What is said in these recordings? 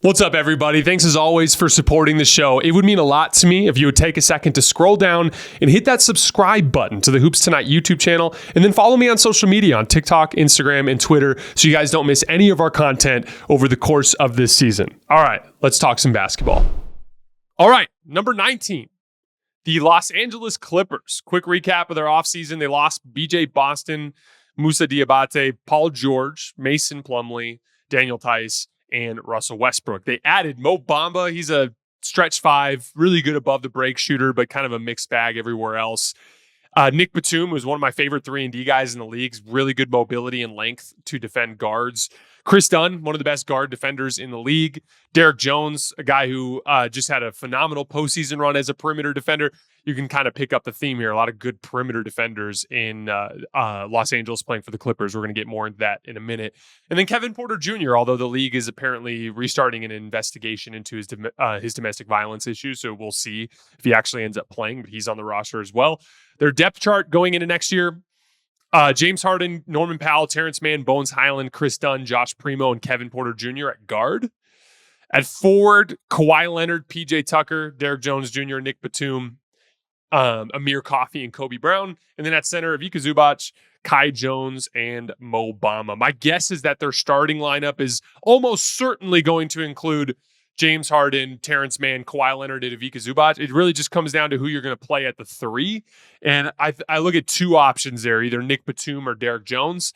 What's up, everybody? Thanks as always for supporting the show. It would mean a lot to me if you would take a second to scroll down and hit that subscribe button to the Hoops Tonight YouTube channel, and then follow me on social media on TikTok, Instagram, and Twitter so you guys don't miss any of our content over the course of this season. All right, let's talk some basketball. All right, number 19, the Los Angeles Clippers. Quick recap of their offseason. They lost BJ Boston, Moussa Diabate, Paul George, Mason Plumlee, Daniel Tice, and Russell Westbrook. They added Mo Bamba. He's a stretch five, really good above the break shooter, but kind of a mixed bag everywhere else. Nick Batum was one of my favorite 3-and-D guys in the league. Really good mobility and length to defend guards. Chris Dunn, one of the best guard defenders in the league. Derek Jones, a guy who just had a phenomenal postseason run as a perimeter defender. You can kind of pick up the theme here. A lot of good perimeter defenders in Los Angeles playing for the Clippers. We're going to get more into that in a minute. And then Kevin Porter Jr., although the league is apparently restarting an investigation into his domestic violence issues. So we'll see if he actually ends up playing, but he's on the roster as well. Their depth chart going into next year, James Harden, Norman Powell, Terrence Mann, Bones Highland, Chris Dunn, Josh Primo, and Kevin Porter Jr. at guard. At forward, Kawhi Leonard, PJ Tucker, Derek Jones Jr., Nick Batum, Amir Coffey, and Kobe Brown. And then at center, Ivica Zubac, Kai Jones, and Mo Bamba. My guess is that their starting lineup is almost certainly going to include James Harden, Terrence Mann, Kawhi Leonard, and Ivica Zubac. It really just comes down to who you're going to play at the 3. And I look at two options there, either Nick Batum or Derek Jones.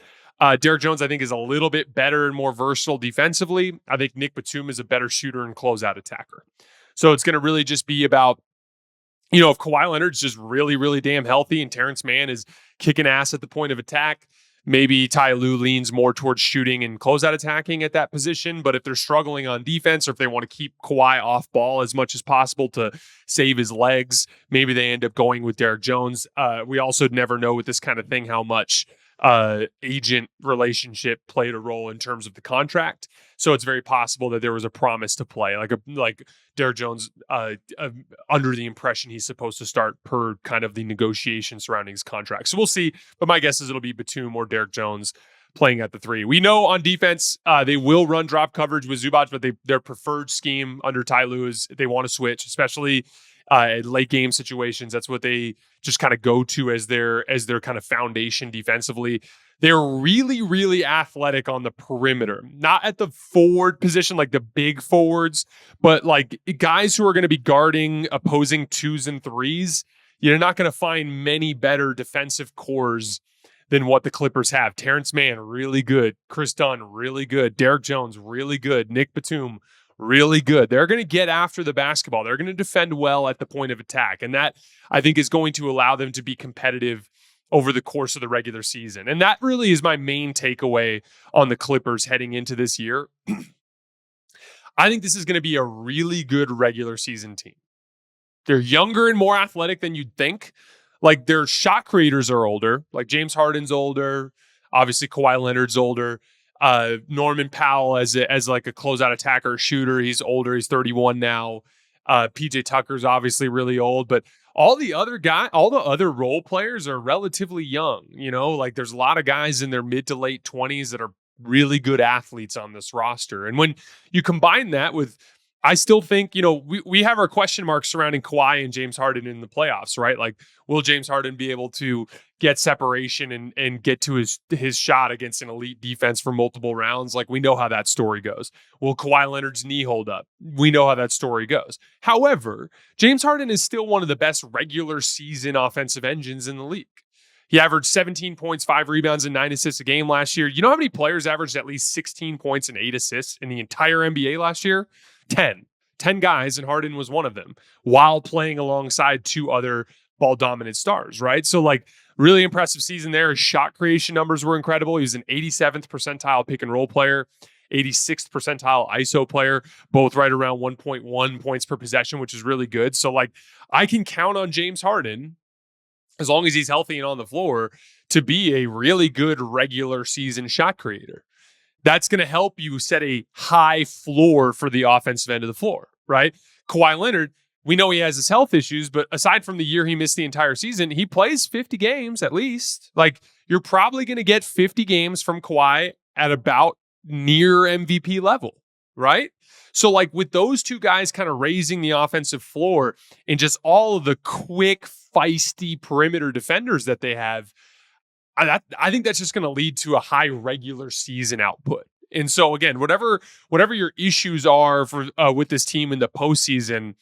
Derek Jones, I think, is a little bit better and more versatile defensively. I think Nick Batum is a better shooter and closeout attacker. So it's going to really just be about, if Kawhi Leonard's just really, really damn healthy and Terrence Mann is kicking ass at the point of attack, maybe Ty Lue leans more towards shooting and closeout attacking at that position. But if they're struggling on defense, or if they want to keep Kawhi off ball as much as possible to save his legs, maybe they end up going with Derek Jones. We also never know with this kind of thing how much agent relationship played a role in terms of the contract. So it's very possible that there was a promise to play, like Derek Jones under the impression he's supposed to start per kind of the negotiation surrounding his contract. So we'll see. But my guess is it'll be Batum or Derek Jones playing at the 3. We know on defense, they will run drop coverage with Zubac, but their preferred scheme under Ty Lue is they want to switch, especially late game situations. That's what they just kind of go to as their kind of foundation defensively. They're really, really athletic on the perimeter, not at the forward position, like the big forwards, but like guys who are going to be guarding opposing 2s and 3s. You're not going to find many better defensive cores than what the Clippers have. Terrence Mann, really good. Chris Dunn, really good. Derek Jones, really good. Nick Batum, really good. They're going to get after the basketball. They're going to defend well at the point of attack. And that, I think, is going to allow them to be competitive over the course of the regular season. And that really is my main takeaway on the Clippers heading into this year. I think this is going to be a really good regular season team. They're younger and more athletic than you'd think. Like, their shot creators are older. Like, James Harden's older. Obviously, Kawhi Leonard's older. Norman Powell as like a closeout attacker shooter. He's older. He's 31 now. PJ Tucker's obviously really old, but all the other role players are relatively young. Like, there's a lot of guys in their mid to late 20s that are really good athletes on this roster. And when you combine that with, I still think, we have our question marks surrounding Kawhi and James Harden in the playoffs, right? Like, will James Harden be able to get separation and get to his shot against an elite defense for multiple rounds? Like, we know how that story goes. Will Kawhi Leonard's knee hold up? We know how that story goes. However, James Harden is still one of the best regular season offensive engines in the league. He averaged 17 points, 5 rebounds, and 9 assists a game last year. You know how many players averaged at least 16 points and 8 assists in the entire NBA last year? 10 guys, and Harden was one of them, while playing alongside 2 other ball-dominant stars, right? So, like, really impressive season there. His shot creation numbers were incredible. He was an 87th percentile pick-and-roll player, 86th percentile ISO player, both right around 1.1 points per possession, which is really good. So, like, I can count on James Harden, as long as he's healthy and on the floor, to be a really good regular season shot creator. That's going to help you set a high floor for the offensive end of the floor, right? Kawhi Leonard, we know he has his health issues, but aside from the year he missed the entire season, he plays 50 games at least. Like, you're probably going to get 50 games from Kawhi at about near MVP level, right? So like with those two guys kind of raising the offensive floor and just all of the quick, feisty perimeter defenders that they have, I think that's just going to lead to a high regular season output. And so again, whatever your issues are for with this team in the postseason,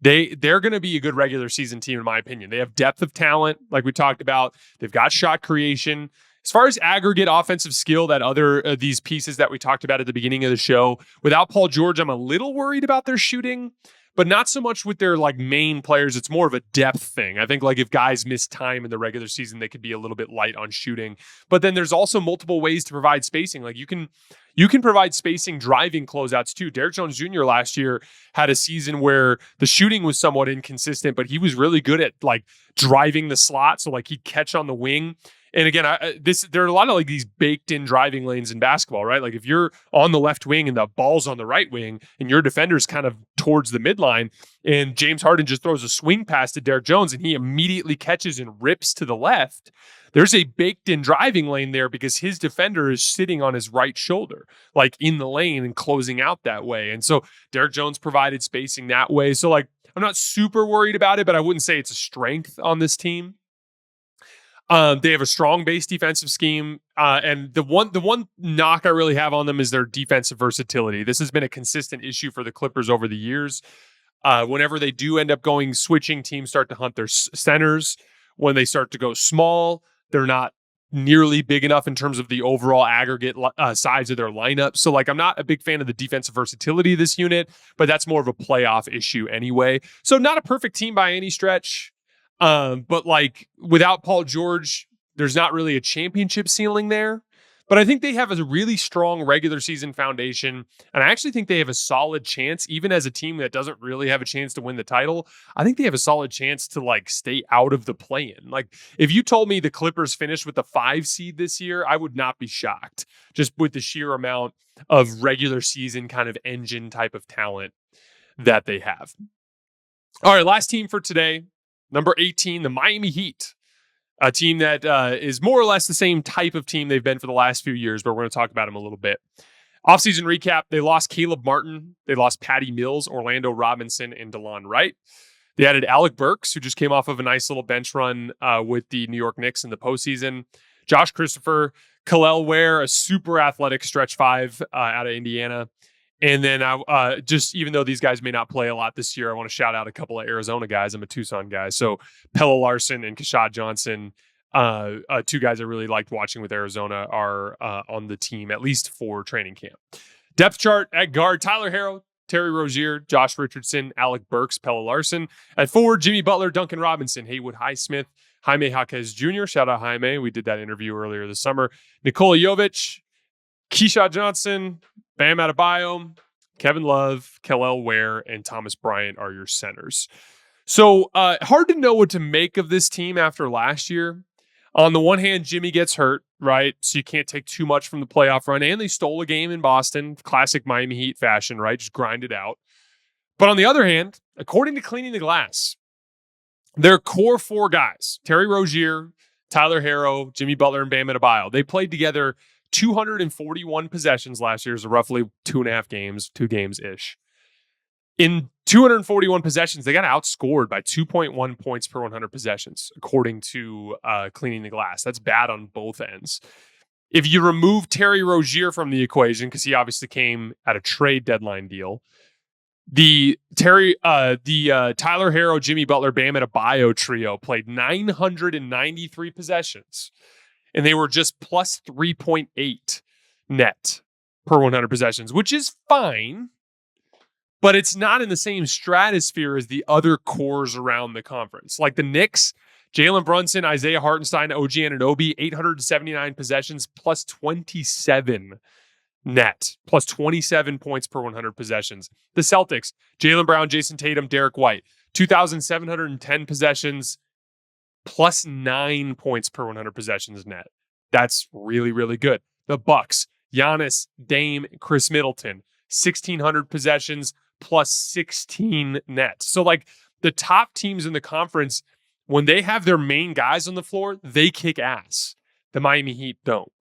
they're going to be a good regular season team in my opinion. They have depth of talent, like we talked about. They've got shot creation. As far as aggregate offensive skill, that other these pieces that we talked about at the beginning of the show, without Paul George, I'm a little worried about their shooting, but not so much with their like main players. It's more of a depth thing. I think like if guys miss time in the regular season, they could be a little bit light on shooting. But then there's also multiple ways to provide spacing. Like you can provide spacing driving closeouts too. Derrick Jones Jr. last year had a season where the shooting was somewhat inconsistent, but he was really good at like driving the slot. So like he'd catch on the wing. And again, there are a lot of like these baked in driving lanes in basketball, right? Like if you're on the left wing and the ball's on the right wing and your defender's kind of towards the midline and James Harden just throws a swing pass to Derrick Jones and he immediately catches and rips to the left, there's a baked in driving lane there because his defender is sitting on his right shoulder, like in the lane and closing out that way. And so Derrick Jones provided spacing that way. So like, I'm not super worried about it, but I wouldn't say it's a strength on this team. They have a strong base defensive scheme, and the one knock I really have on them is their defensive versatility. This has been a consistent issue for the Clippers over the years. Whenever they do end up switching, teams start to hunt their centers. When they start to go small, they're not nearly big enough in terms of the overall aggregate size of their lineup. So, like, I'm not a big fan of the defensive versatility of this unit, but that's more of a playoff issue anyway. So, not a perfect team by any stretch. But like without Paul George, there's not really a championship ceiling there. But I think they have a really strong regular season foundation. And I actually think they have a solid chance, even as a team that doesn't really have a chance to win the title. I think they have a solid chance to like stay out of the play-in. Like if you told me the Clippers finished with the 5 seed this year, I would not be shocked just with the sheer amount of regular season kind of engine type of talent that they have. All right, last team for today. Number 18, the Miami Heat, a team that is more or less the same type of team they've been for the last few years, but we're going to talk about them a little bit. Offseason recap, they lost Caleb Martin. They lost Patty Mills, Orlando Robinson, and DeLon Wright. They added Alec Burks, who just came off of a nice little bench run with the New York Knicks in the postseason. Josh Christopher, Kel'el Ware, a super athletic stretch 5 out of Indiana. And then just even though these guys may not play a lot this year, I want to shout out a couple of Arizona guys. I'm a Tucson guy. So Pella Larson and Kashad Johnson, 2 guys I really liked watching with Arizona, are on the team, at least for training camp. Depth chart at guard, Tyler Herro, Terry Rozier, Josh Richardson, Alec Burks, Pella Larson. At forward, Jimmy Butler, Duncan Robinson, Haywood Highsmith, Jaime Jaquez Jr. Shout out Jaime. We did that interview earlier this summer. Nikola Jovic, Keyshawn Johnson, Bam Adebayo, Kevin Love, Kel'el Ware, and Thomas Bryant are your centers. So hard to know what to make of this team after last year. On the one hand, Jimmy gets hurt, right? So you can't take too much from the playoff run. And they stole a game in Boston, classic Miami Heat fashion, right? Just grind it out. But on the other hand, according to Cleaning the Glass, their core 4 guys, Terry Rozier, Tyler Herro, Jimmy Butler, and Bam Adebayo, they played together 241 possessions last year, so roughly 2 games-ish. In 241 possessions, they got outscored by 2.1 points per 100 possessions, according to Cleaning the Glass. That's bad on both ends. If you remove Terry Rozier from the equation, because he obviously came at a trade deadline deal, the Tyler Herro, Jimmy Butler, Bam Adebayo trio played 993 possessions. And they were just plus 3.8 net per 100 possessions, which is fine, but it's not in the same stratosphere as the other cores around the conference. Like the Knicks, Jalen Brunson, Isaiah Hartenstein, OG Anunoby, 879 possessions, plus 27 net, plus 27 points per 100 possessions. The Celtics, Jaylen Brown, Jason Tatum, Derek White, 2,710 possessions, plus 9 points per 100 possessions net. That's really, really good. The Bucks, Giannis, Dame, Chris Middleton, 1,600 possessions, plus 16 net. So like the top teams in the conference, when they have their main guys on the floor, they kick ass. The Miami Heat don't.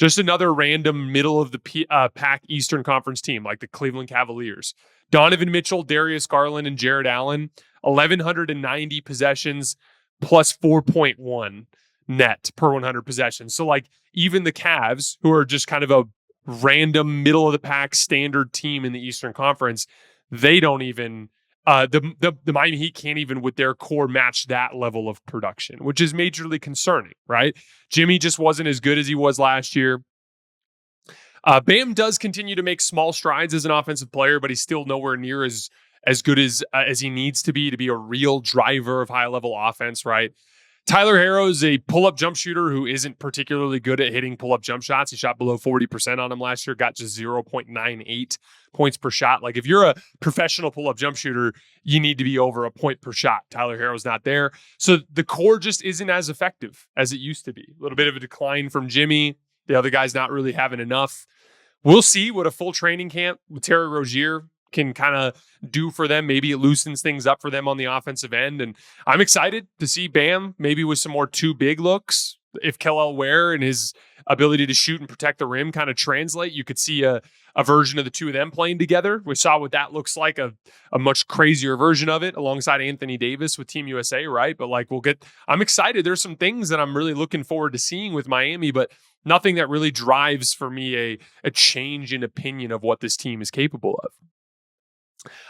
Just another random middle of the pack Eastern Conference team like the Cleveland Cavaliers. Donovan Mitchell, Darius Garland, and Jared Allen, 1,190 possessions plus 4.1 net per 100 possessions. So like even the Cavs, who are just kind of a random middle of the pack standard team in the Eastern Conference, they don't even the Miami Heat can't even with their core match that level of production, which is majorly concerning, right? Jimmy just wasn't as good as he was last year. Bam does continue to make small strides as an offensive player, but he's still nowhere near as good as he needs to be a real driver of high level offense, right? Tyler Herro is a pull-up jump shooter who isn't particularly good at hitting pull-up jump shots. He shot below 40% on him last year, got just 0.98 points per shot. Like if you're a professional pull-up jump shooter, you need to be over a point per shot. Tyler Herro's not there. So the core just isn't as effective as it used to be. A little bit of a decline from Jimmy. The other guy's not really having enough. We'll see what a full training camp with Terry Rozier can kind of do for them. Maybe it loosens things up for them on the offensive end. And I'm excited to see Bam maybe with some more two big looks. If Kel'el Ware and his ability to shoot and protect the rim kind of translate, you could see a version of the two of them playing together. We saw what that looks like, a much crazier version of it alongside Anthony Davis with Team USA, right? But like I'm excited. There's some things that I'm really looking forward to seeing with Miami, but nothing that really drives for me a change in opinion of what this team is capable of.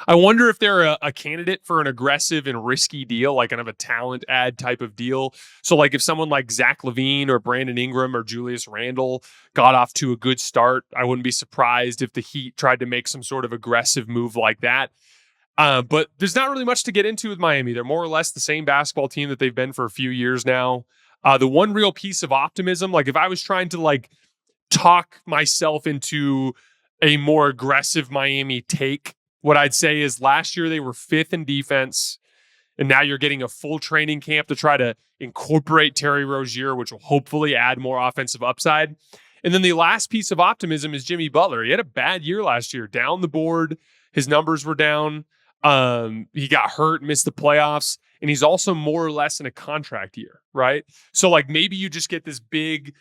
I wonder if they're a candidate for an aggressive and risky deal, like kind of a talent ad type of deal. So like if someone like Zach LaVine or Brandon Ingram or Julius Randle got off to a good start, I wouldn't be surprised if the Heat tried to make some sort of aggressive move like that. But there's not really much to get into with Miami. They're more or less the same basketball team that they've been for a few years now. The one real piece of optimism, like if I was trying to like talk myself into a more aggressive Miami take, what I'd say is last year they were 5th in defense, and now you're getting a full training camp to try to incorporate Terry Rozier, which will hopefully add more offensive upside. And then the last piece of optimism is Jimmy Butler. He had a bad year last year, down the board. His numbers were down. He got hurt, missed the playoffs, and he's also more or less in a contract year, right? So like maybe you just get this big,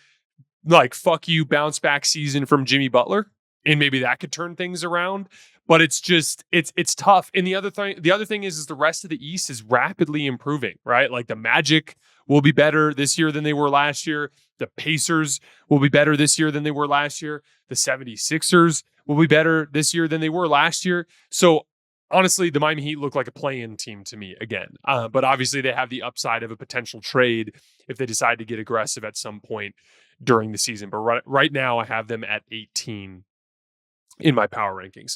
like fuck you bounce back season from Jimmy Butler, and maybe that could turn things around. But it's just it's tough. And the other thing is the rest of the East is rapidly improving, right? Like the Magic will be better this year than they were last year. The Pacers will be better this year than they were last year. The 76ers will be better this year than they were last year. So honestly, the Miami Heat look like a play-in team to me again. But obviously they have the upside of a potential trade if they decide to get aggressive at some point during the season. But right now I have them at 18 in my power rankings.